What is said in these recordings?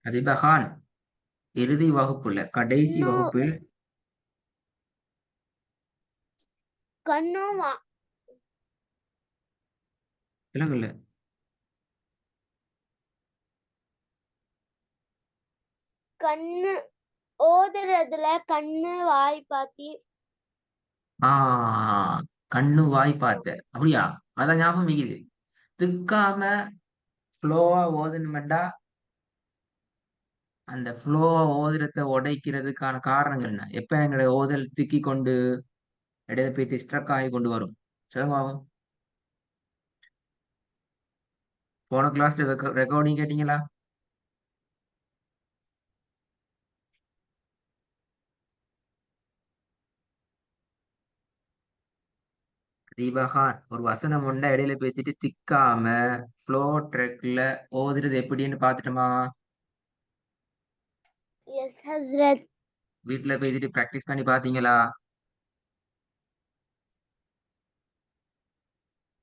அதிபகான் இறுதி வகுப்புல கடைசி கண்ணு வகுப்பில் கண்ணும் விலங்குல கண்ணு ஓதுறதுல கண்ணு வாய் பாத்தி கண்ணு வாய் பார்த்த அப்படியா? அதான் ஞாபகம் மிகுது. திக்காம ஃப்ளோவா ஓதணுமெண்டா அந்த ஃப்ளோவா ஓதுறத உடைக்கிறதுக்கான காரணங்கள் என்ன? எப்ப எங்களோட ஓதல் திக்கி கொண்டு இடையில போயிட்டு ஸ்ட்ரக் ஆகி கொண்டு வரும்? சொல்லுங்க பாப்போம். போன கிளாஸ்ல ரெக்கார்டிங் கேட்டீங்களா? தீபகான் ஒரு வசனம் ஒண்ண இடையில பேசிட்டு திக்காம ஃப்ளோ ட்ரெக்ல ஓதுறது எப்படின்னு பாத்துட்டோமா? எஸ் ஹஸ்ரத். வீட்டுல பேசிட்டு பிராக்டிஸ் பண்ணி பாத்தீங்களா?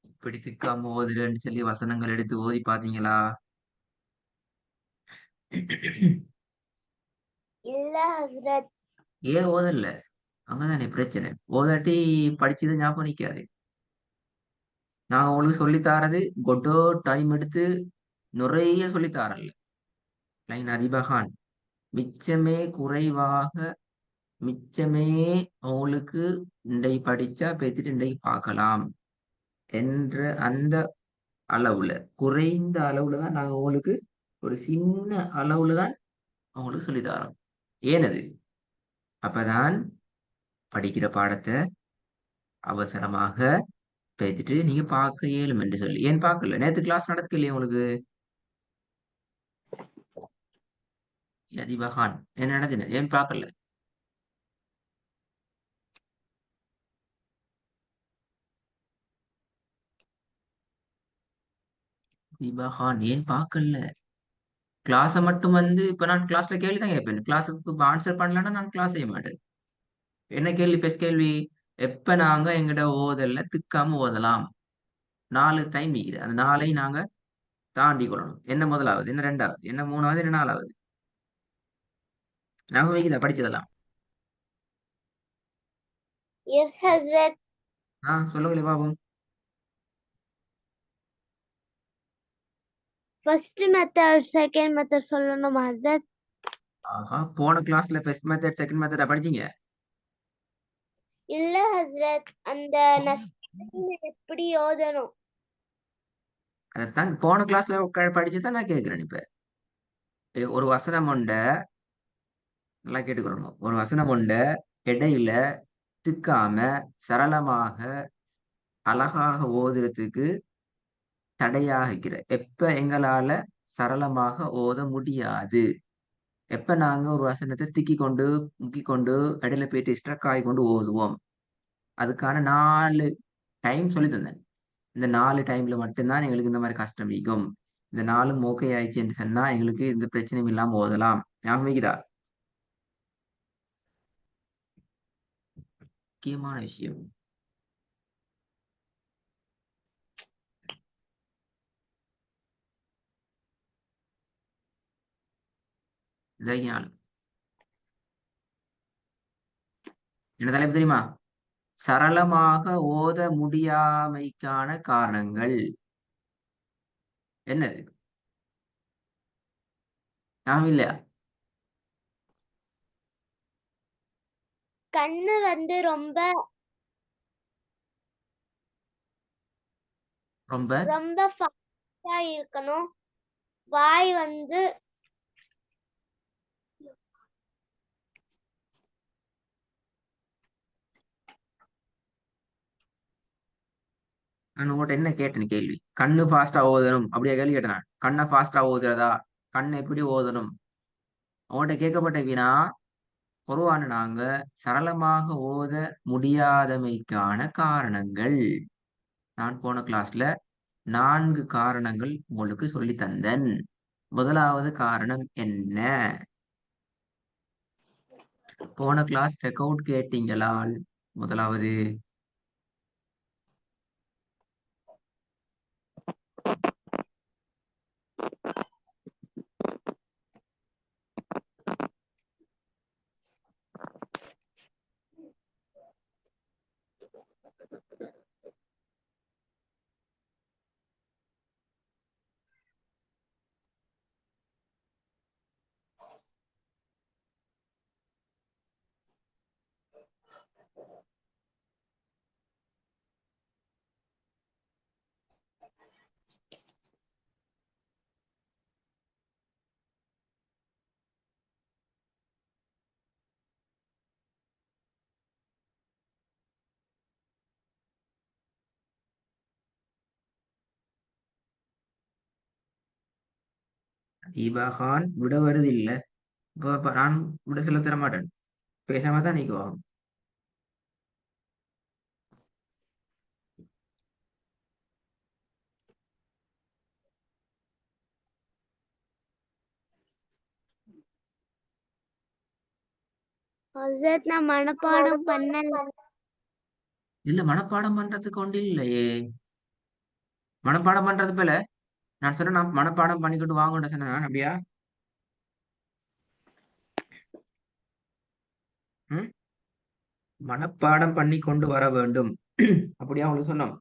இப்படி திக்காம ஓதுறேன்னு சொல்லி வசனங்கள் எடுத்து ஓதி பாத்தீங்களா? இல்ல ஹஸ்ரத். ஏன் ஓதல? அங்கதானே பிரச்சனை. ஓதாட்டி படிச்சது ஞாபகம் நிக்காது. நான் உங்களுக்கு சொல்லித்தாரது கொட்டோ டைம் எடுத்து நிறைய சொல்லித்தாரல. லைன் அதிபகான் மிச்சமே குறைவாக மிச்சமே உங்களுக்கு இண்டை படிச்சா பேத்திட்டு இண்டை பார்க்கலாம் என்ற அந்த அளவுல குறைந்த அளவுல தான் நாங்க உங்களுக்கு ஒரு சின்ன அளவுல தான் உங்களுக்கு சொல்லித்தரோம். ஏனது? அப்பதான் படிக்கிற பாடத்தை அவசரமாக பேத்திட்டு நீங்க பார்க்க இயலும் என்று சொல்லி. ஏன் பார்க்கல? நேத்து கிளாஸ் நடக்கலையே உங்களுக்கு? அதிபகான் என்ன நடந்தது? ஏன் பார்க்கல? அதிபகான் ஏன் பார்க்கல? கிளாஸை மட்டும் இப்ப நான் கிளாஸ்ல கேள்வி தான் கேட்பேன். கிளாஸுக்கு ஆன்சர் பண்ணலன்னா நான் கிளாஸ் செய்ய மாட்டேன். என்ன கேள்வி? பெஸ்ட் கேள்வி. எப்ப நாங்க எங்கட ஓதல்ல திக்காம ஓதலாம்? 4 டைம் இருக்குது. அந்த 4ஐ நாங்க தாண்டி கொள்ளணும். என்ன முதலாவது, என்ன ரெண்டாவது, என்ன மூணாவது, என்ன நாலாவது? ஞாபகம் வைக்குதா படிச்சதெல்லாம்? எஸ் ஹஸ்ரத். சொல்லுங்களே பாப்போம். ஃபர்ஸ்ட் மெத்தட் செகண்ட் மெத்தட் சொல்லணும் ஹஸ்ரத். ஆஹா, போன கிளாஸ்ல ஃபர்ஸ்ட் மெத்தட் செகண்ட் மெத்தடா படிச்சீங்க? இல்ல ஹஸ்ரத், அந்த எப்படி ஓதணும்? அதைத்தான் போன கிளாஸ்ல படிச்சுதான் நான் கேட்கிறேன். இப்ப ஒரு வசனம் உண்ட நல்லா கேட்டுக்கணும். ஒரு வசனம் உண்ட இடையில திக்காம சரளமாக அழகாக ஓதுறதுக்கு தடையாக இருக்கிற எப்ப எங்களால சரளமாக ஓத முடியாது? எப்ப நாங்க ஒரு வசனத்தை திக்கி கொண்டு முக்கி கொண்டு இடையில போயிட்டு ஸ்ட்ரக் ஆகி கொண்டு ஓதுவோம்? அதுக்கான 4 டைம் சொல்லி தந்தேன். இந்த 4 டைம்ல மட்டும்தான் எங்களுக்கு இந்த மாதிரி கஷ்டம் இருக்கும். இந்த 4 மோக்கை ஆயிடுச்சுன்னு சொன்னா எங்களுக்கு இந்த பிரச்சனையும் இல்லாம ஓதலாம். ஞாபகம் வைக்கிறா? முக்கியமான விஷயம். இதையால் என்ன தலைப்பு தெரியுமா? சரளமாக ஓத முடியாமைக்கான காரணங்கள். என்னது? ஞாபகம் இல்லையா? கண்ணு ரொம்ப ரொம்ப ரொம்ப ஃபாஸ்டா இருக்கணும். வாய் நான் உங்கள்கிட்ட என்ன கேட்டேன்னு கேள்வி? கண்ணு ஃபாஸ்டா ஓதணும் அப்படியே கேள்வி கேட்டேன் நான். கண்ணை ஃபாஸ்டா ஓதுறதா? கண்ணை எப்படி ஓதணும்? உங்கள்கிட்ட கேட்கப்பட்ட வினா பொதுவான நாங்க சரளமாக ஓத முடியாதமைக்கான காரணங்கள். நான் போன கிளாஸ்ல 4 காரணங்கள் உங்களுக்கு சொல்லி தந்தேன். முதலாவது காரணம் என்ன? போன கிளாஸ் ரெக்கார்ட் கேட்டீங்களா? முதலாவது தீபா கான் விட வருது இல்ல. இப்ப நான் விட சொல்ல தர மாட்டேன். பேசாம தான் நிக்குவோம். ஹசரத் நான் மனப்பாடம் பண்ணல. இல்ல மனப்பாடம் பண்றதுக்கு ஒன்று இல்லையே. மனப்பாடம் பண்றது போல நான் சொன்னேன், நான் மனப்பாடம் பண்ணிக்கிட்டு வாங்கன்னு சொன்னேன் அப்படியா? ம்? மனப்பாடம் பண்ணி கொண்டு வர வேண்டும். அப்படியா உங்களுக்கு சொன்னோம்?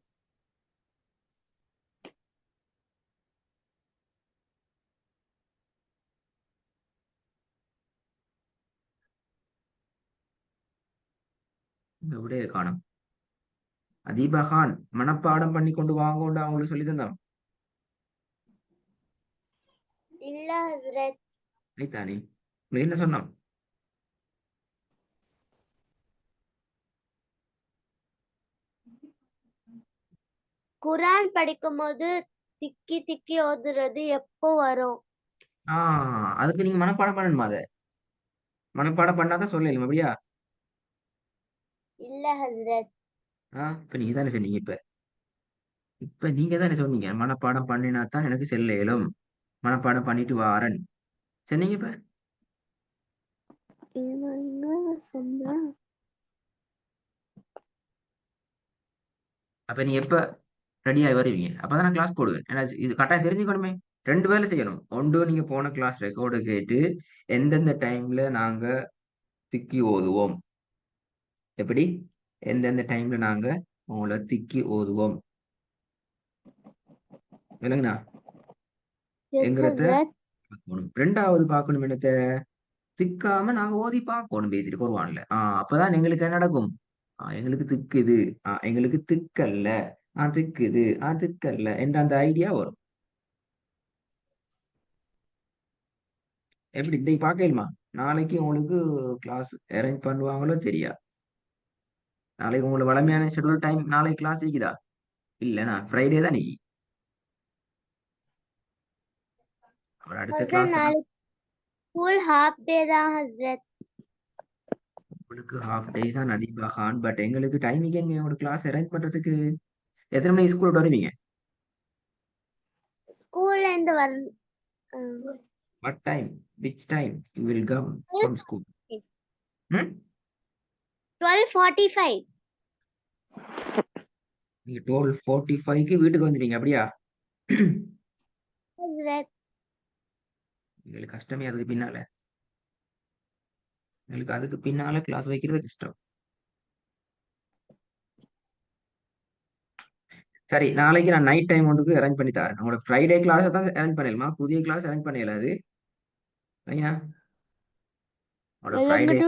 இந்த விடையை காணும். அதீபா கான் மனப்பாடம் பண்ணி கொண்டு வாங்கன்னு அவங்களுக்கு சொல்லி தந்தோம். இல்ல ஹசரத். ஐத்தானே உங்களுக்கு என்ன சொன்னோம்? குரான் படிக்கும்போது திக்கி திக்கி ஓதுறது எப்போ வரும்? அதுக்கு நீங்க மனப்பாடம் பண்ணணுமா? அதை மனப்பாடம் பண்ணாதான் சொல்லலாம் அப்படியா? இல்ல ஹசரத். இப்ப நீங்க தானே சொன்னீங்க. இப்ப நீங்க தானே சொன்னீங்க மனப்பாடம் பண்ணினா தான் எனக்கு செல்ல இயலும், மனப்பாடம் பண்ணிட்டு வாரன் சொன்னீங்க. இப்ப நான் எங்க சொன்னேன்? அப்ப நீ எப்ப ரெடியாகி வருவீங்க? அப்பதான் நான் கிளாஸ் போடுவேன். ஏன்னா இது கட்டாயம் தெரிஞ்சுக்கணுமே. ரெண்டு வேலை செய்யணும். ஒன்று, நீங்க போன கிளாஸ் ரெக்கார்டு கேட்டு எந்தெந்த டைம்ல நாங்க திக்கி ஓதுவோம், எப்படி எந்தெந்த டைம்ல நாங்க உங்களை திக்கி ஓதுவோம் இல்லைங்கண்ணா எஸ் என்கிறத ஹசரத். பார்க்கணும். ரெண்டாவது பார்க்கணும் என்னத்த, திக்காம நாங்க ஓதி பார்க்கணும் பேசிட்டு போடுவான்ல. அப்பதான் எங்களுக்கு என்ன நடக்கும்? எங்களுக்கு திக்குது, எங்களுக்கு திக்கல்ல, திக்குது, திக்கல்ல என்ற அந்த ஐடியா வரும். எப்படி இன்னைக்கு பார்க்கலுமா? நாளைக்கு உங்களுக்கு கிளாஸ் அரேஞ்ச் பண்ணுவாங்களோ தெரியா? நாளைக்கு உங்களுக்கு வளமையான ஷெட்யூல் டைம் நாளைக்கு கிளாஸ் இருக்குதா? இல்லைண்ணா ஃப்ரைடே தான் நீ. அவர் அடுத்த ஹசரத் கிளாஸ் நாளைக்கு ஸ்கூல் ஹாஃப் டே தான் ஹசரத். உங்களுக்கு ஹாஃப் டே தான் நதீபா கான். பட் எங்களுக்கு டைமிங் எங்களோட கிளாஸ் அரேஞ்ச் பண்றதுக்கு எத்தனை மணிக்கு ஸ்கூல் வருவீங்க? ஸ்கூல்ல இருந்து வர What time? Which time you will come from school? 12:45. நீங்க 12:45க்கு வீட்டுக்கு வந்துடுவீங்க அப்படியா? ஹசரத் எங்களுக்கு கஷ்டமே அதுக்கு பின்னால. எங்களுக்கு அதுக்கு பின்னால கிளாஸ் வைக்கிறது கஷ்டம். சரி, நாளைக்கு நான் நைட் டைம் ஒன்றுக்கு அரேஞ்ச் பண்ணி தரேன். உங்களோட ஃப்ரைடே கிளாஸ் தான் அரேஞ்ச் பண்ணிடலாமா? புதிய கிளாஸ் அரேஞ்ச் பண்ணிடலாது ஐயா. உங்களோட ஃப்ரைடே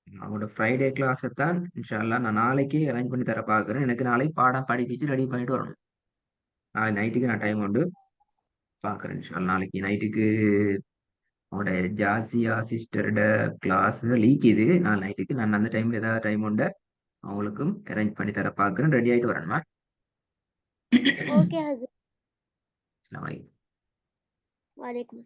அவங்களோட ஃப்ரைடே கிளாஸை தான் இன்ஷால்லா நான் நாளைக்கு அரேஞ்ச் பண்ணி தர பார்க்குறேன். எனக்கு நாளைக்கு பாடம் படிப்பிச்சு ரெடி பண்ணிட்டு வரணும். நாளை நைட்டுக்கு நான் டைம் உண்டு பார்க்குறேன் இன்ஷால்லா. நாளைக்கு நைட்டுக்கு அவங்களோட ஜாசியா சிஸ்டரோட கிளாஸ் லீக் இது. நாளை நைட்டுக்கு நான் அந்த டைம்ல ஏதாவது டைம் உண்டு அவங்களுக்கும் அரேஞ்ச் பண்ணி தர பார்க்குறேன். ரெடி ஆகிட்டு வரணுமா? ஓகே ஹசரத். அஸ்ஸலாமு அலைக்கும். வலைக்கும்